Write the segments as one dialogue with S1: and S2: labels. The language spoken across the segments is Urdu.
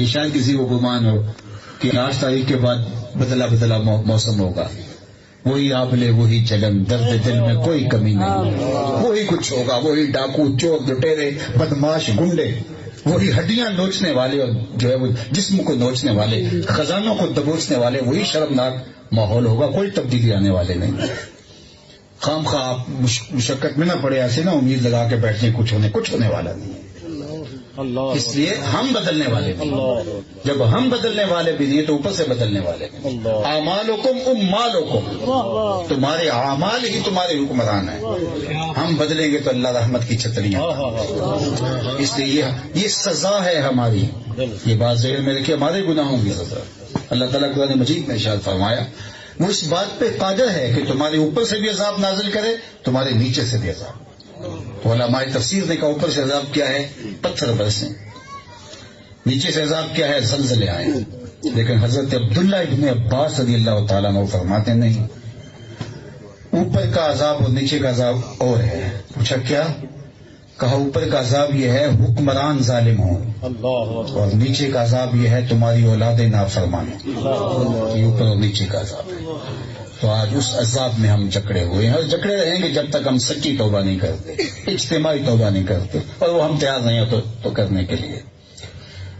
S1: یہ شاید کسی کو گمان ہو کہ 8 تاریخ کے بعد بدلا بدلا موسم ہوگا. وہی آبلے وہی چلن، درد دل میں کوئی کمی نہیں، وہی کچھ ہوگا، وہی ڈاکو چور لٹیرے بدماش گنڈے، وہی ہڈیاں نوچنے والے اور جو ہے وہ جسم کو نوچنے والے، خزانوں کو دبوچنے والے، وہی شرمناک ماحول ہوگا. کوئی تبدیلی آنے والے نہیں. خام خواہ آپ مشقت میں نہ پڑے ایسے نہ امید لگا کے بیٹھنے کچھ ہونے والا نہیں ہے. اس لیے ہم بدلنے والے نہیں. جب ہم بدلنے والے بھی نہیں تو اوپر سے بدلنے والے نہیں. اعمالکم امالکم، تمہارے اعمال ہی تمہارے حکمران ہیں. ہم بدلیں گے تو اللہ رحمت کی چھتریاں. اس لیے یہ سزا ہے ہماری. یہ بات ذہن میں رکھیے، ہمارے گناہوں کی سزا. اللہ تعالیٰ قرآن مجید میں ارشاد فرمایا وہ اس بات پہ قادر ہے کہ تمہارے اوپر سے بھی عذاب نازل کرے، تمہارے نیچے سے بھی عذاب. تو علماء تفسیر نے کہا اوپر سے عذاب کیا ہے؟ پتھر برسیں. نیچے سے عذاب کیا ہے؟ زلزلے آئیں. لیکن حضرت عبداللہ ابن عباس رضی اللہ تعالیٰ عنہ فرماتے نہیں، اوپر کا عذاب اور نیچے کا عذاب اور ہے. پوچھا کیا؟ کہا اوپر کا عذاب یہ ہے حکمران ظالم ہوں، اور نیچے کا عذاب یہ ہے تمہاری اولاد نافرمان. یہ اوپر اور نیچے کا عذاب ہے. تو آج اس عذاب میں ہم جکڑے ہوئے ہیں اور جکڑے رہیں گے جب تک ہم سچی توبہ نہیں کرتے، اجتماعی توبہ نہیں کرتے. اور وہ ہم تیار نہیں ہو تو کرنے کے لیے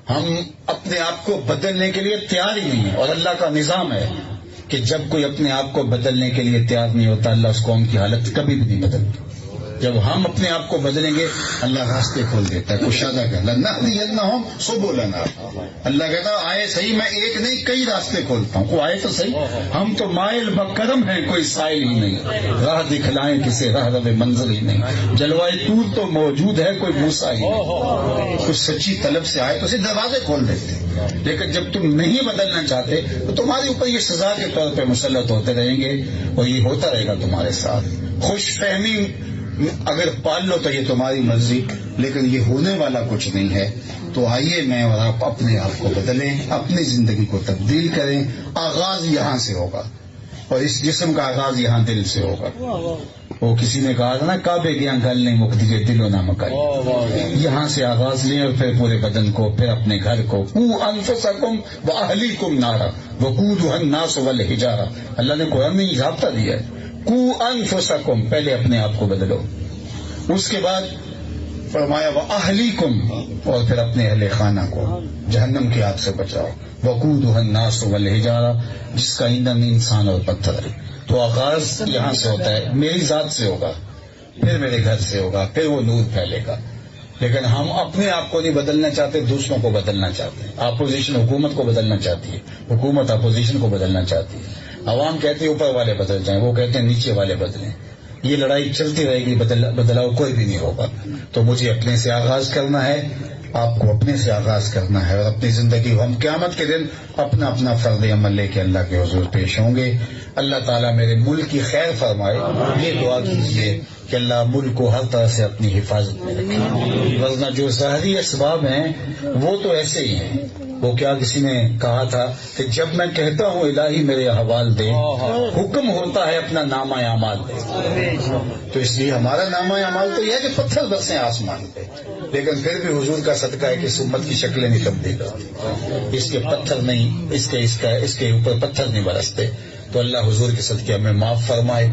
S1: ہم اپنے آپ کو بدلنے کے لیے تیار ہی نہیں ہیں. اور اللہ کا نظام ہے کہ جب کوئی اپنے آپ کو بدلنے کے لیے تیار نہیں ہوتا اللہ اس قوم کی حالت کبھی بھی نہیں بدلتی. جب ہم اپنے آپ کو بدلیں گے اللہ راستے کھول دیتا ہے. کشادہ کہ سبلنا، اللہ کہتا آئے صحیح، میں ایک نہیں کئی راستے کھولتا ہوں. کو آئے تو صحیح. ہم تو مائل بکرم ہیں، کوئی سائل ہی نہیں. راہ دکھلائیں کسے راہ رب منزل ہی نہیں. جلوائے طور تو موجود ہے، کوئی موسیٰ ہی نہیں. کچھ سچی طلب سے آئے تو اسے دروازے کھول دیتے. لیکن جب تم نہیں بدلنا چاہتے تو تمہارے اوپر یہ سزا کے طور پہ مسلط ہوتے رہیں گے اور یہ ہوتا رہے گا تمہارے ساتھ. خوش فہمی اگر پال لو تو یہ تمہاری مرضی، لیکن یہ ہونے والا کچھ نہیں ہے. تو آئیے میں اور آپ اپنے آپ کو بدلیں، اپنی زندگی کو تبدیل کریں. آغاز یہاں سے ہوگا اور اس جسم کا آغاز یہاں دل سے ہوگا. وہ کسی نے کہا تھا نا کعبے کی گل نہیں مکتی ہے دل و نہ مکائی. یہاں سے آغاز لیں اور پھر پورے بدن کو، پھر اپنے گھر کو. قوا انفسکم واہلیکم نارا وقودھا الناس والحجارہ. اللہ نے قرآن میں ضابطہ دیا ہے، قوا انفسکم، پہلے اپنے آپ کو بدلو. اس کے بعد فرمایا واہلیکم، اور پھر اپنے اہل خانہ کو جہنم کی آگ سے بچاؤ. وقودھا الناس والحجارہ، جس کا ایندھن انسان اور پتھر ہے. تو آغاز یہاں سے ہوتا ہے، میری ذات سے ہوگا، پھر میرے گھر سے ہوگا، پھر وہ نور پھیلے گا. لیکن ہم اپنے آپ کو نہیں بدلنا چاہتے، دوسروں کو بدلنا چاہتے ہیں. اپوزیشن حکومت کو بدلنا چاہتی ہے، حکومت اپوزیشن کو بدلنا چاہتی ہے. عوام کہتے ہیں اوپر والے بدل جائیں، وہ کہتے ہیں نیچے والے بدلیں. یہ لڑائی چلتی رہے گی، بدلاؤ کوئی بھی نہیں ہوگا. تو مجھے اپنے سے آغاز کرنا ہے، آپ کو اپنے سے آغاز کرنا ہے، اور اپنی زندگی ہم قیامت کے دن اپنا اپنا فرض عمل لے کے اللہ کے حضور پیش ہوں گے. اللہ تعالیٰ میرے ملک کی خیر فرمائے. یہ دعا کیجیے کہ اللہ ملک کو ہر طرح سے اپنی حفاظت میں رکھے. ورنہ جو ظاہری اسباب ہیں وہ تو ایسے ہی ہیں. وہ کیا کسی نے کہا تھا کہ جب میں کہتا ہوں الہی میرے احوال دے، حکم ہوتا ہے اپنا نامہ اعمال دے. تو اس لیے ہمارا نامہ اعمال تو یہ ہے کہ پتھر برسیں آسمان پہ، لیکن پھر بھی حضور کا صدقہ ہے کہ اس امت کی شکلیں نہیں تبدیل ہوتی. اس کے پتھر نہیں، اس کے اوپر پتھر نہیں برستے. تو اللہ حضور کے صدقے ہمیں معاف فرمائے.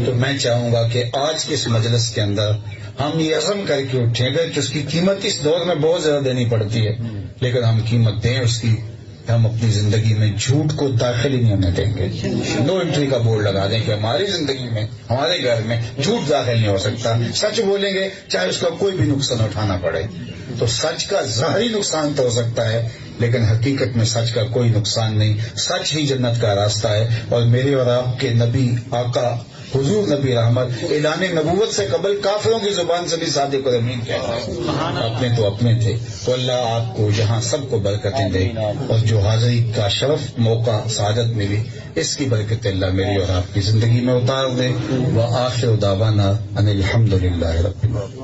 S1: تو میں چاہوں گا کہ آج کے اس مجلس کے اندر ہم یہ عزم کر کے اٹھیں گے کہ اس کی قیمت اس دور میں بہت زیادہ دینی پڑتی ہے، لیکن ہم قیمت دیں اس کی. ہم اپنی زندگی میں جھوٹ کو داخل ہی نہیں ہونے دیں گے. نو انٹری کا بورڈ لگا دیں کہ ہماری زندگی میں، ہمارے گھر میں جھوٹ داخل نہیں ہو سکتا. سچ بولیں گے چاہے اس کا کوئی بھی نقصان اٹھانا پڑے. تو سچ کا ظاہری نقصان تو ہو سکتا ہے لیکن حقیقت میں سچ کا کوئی نقصان نہیں. سچ ہی جنت کا راستہ ہے. اور میرے اور آپ کے نبی آقا حضور نبی رحمت اعلان نبوت سے قبل کافروں کی زبان سے بھی صادق اور امین کہتا ہے. اپنے تو اپنے تھے. تو اللہ آپ کو یہاں سب کو برکتیں دے، اور جو حاضری کا شرف موقع سعادت ملی اس کی برکت اللہ میری اور آپ کی زندگی میں اتار دے. وآخر دعوانا ان الحمد للہ رب العالمین.